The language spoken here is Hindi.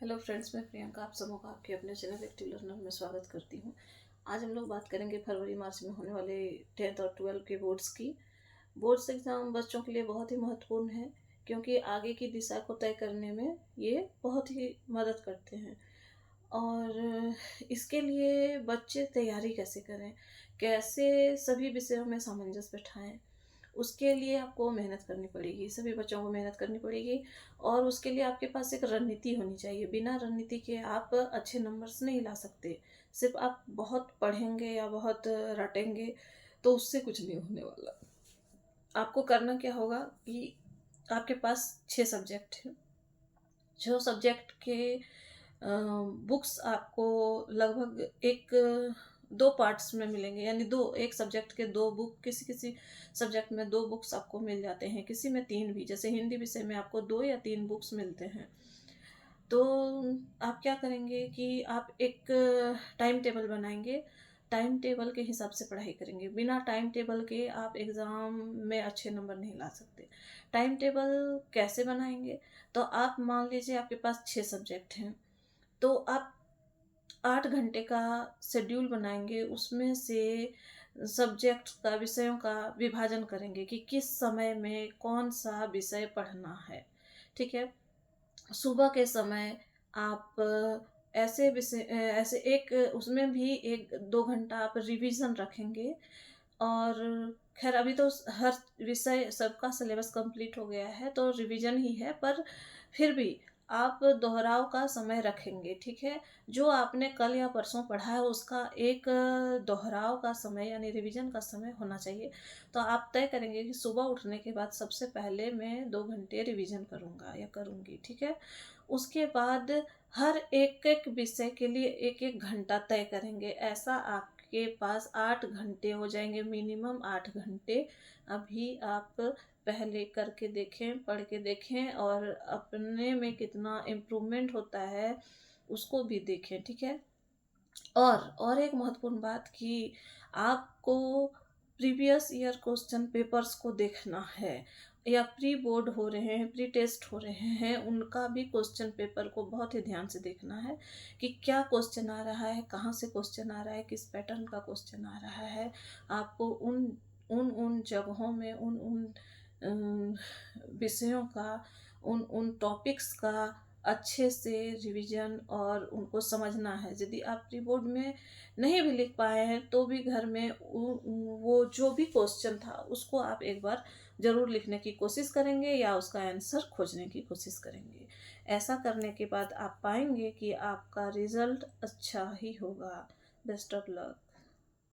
हेलो फ्रेंड्स, मैं प्रियंका आप सबों का आपके अपने चैनल एक्टिव लर्नर में स्वागत करती हूँ। आज हम लोग बात करेंगे फरवरी मार्च में होने वाले 10th और 12th के बोर्ड्स की। बोर्ड्स एग्ज़ाम बच्चों के लिए बहुत ही महत्वपूर्ण है, क्योंकि आगे की दिशा को तय करने में ये बहुत ही मदद करते हैं। और इसके लिए बच्चे तैयारी कैसे करें, कैसे सभी विषयों में सामंजस्य बिठाएं, उसके लिए आपको मेहनत करनी पड़ेगी, सभी बच्चों को मेहनत करनी पड़ेगी। और उसके लिए आपके पास एक रणनीति होनी चाहिए। बिना रणनीति के आप अच्छे नंबर्स नहीं ला सकते। सिर्फ आप बहुत पढ़ेंगे या बहुत रटेंगे तो उससे कुछ नहीं होने वाला। आपको करना क्या होगा कि आपके पास 6 सब्जेक्ट हैं। 6 सब्जेक्ट के बुक्स आपको लगभग एक दो पार्ट्स में मिलेंगे, यानी दो एक सब्जेक्ट के दो बुक, किसी किसी सब्जेक्ट में दो बुक्स आपको मिल जाते हैं, किसी में तीन भी। जैसे हिंदी विषय में आपको दो या तीन बुक्स मिलते हैं। तो आप क्या करेंगे कि आप एक टाइम टेबल बनाएंगे। टाइम टेबल के हिसाब से पढ़ाई करेंगे। बिना टाइम टेबल के आप एग्ज़ाम में अच्छे नंबर नहीं ला सकते। टाइम टेबल कैसे बनाएंगे? तो आप मान लीजिए आपके पास 6 सब्जेक्ट हैं, तो आप 8 घंटे का शेड्यूल बनाएँगे। उसमें से सब्जेक्ट का, विषयों का विभाजन करेंगे कि किस समय में कौन-सा विषय पढ़ना है, ठीक है? सुबह के समय आप ऐसे एक उसमें भी 1-2 घंटा आप रिवीज़न रखेंगे। और ख़ैर अभी तो हर विषय सबका सिलेबस कंप्लीट हो गया है, तो रिवीजन ही है, पर फिर भी आप दोहराव का समय रखेंगे, ठीक है? जो आपने कल या परसों पढ़ा है उसका एक दोहराव का समय यानी रिवीजन का समय होना चाहिए। तो आप तय करेंगे कि सुबह उठने के बाद सबसे पहले मैं 2 घंटे रिवीजन करूँगा या करूँगी, ठीक है? उसके बाद हर एक-एक विषय के लिए 1-1 घंटा तय करेंगे। ऐसा आपके पास 8 घंटे हो जाएँगे, मिनिमम 8 घंटे। अभी आप पहले करके देखें, पढ़ के देखें और अपने में कितना इम्प्रूवमेंट होता है, उसको भी देखें, ठीक है? और एक महत्वपूर्ण बात कि आपको प्रीवियस ईयर क्वेश्चन पेपर्स को देखना है, या प्री बोर्ड हो रहे हैं, प्री टेस्ट हो रहे हैं, उनका भी क्वेश्चन पेपर को बहुत ही ध्यान से देखना है कि क्या क्वेश्चन आ रहा है, कहाँ से क्वेश्चन आ रहा है, किस पैटर्न का क्वेश्चन आ रहा है। आपको उन उन उन जगहों में उन उन विषयों का, उन उन टॉपिक्स का अच्छे से रिवीजन और उनको समझना है। यदि आप प्री बोर्ड में नहीं भी लिख पाए हैं तो भी घर में वो जो भी क्वेश्चन था उसको आप एक बार ज़रूर लिखने की कोशिश करेंगे या उसका आंसर खोजने की कोशिश करेंगे। ऐसा करने के बाद आप पाएंगे कि आपका रिज़ल्ट अच्छा ही होगा। Best of luck.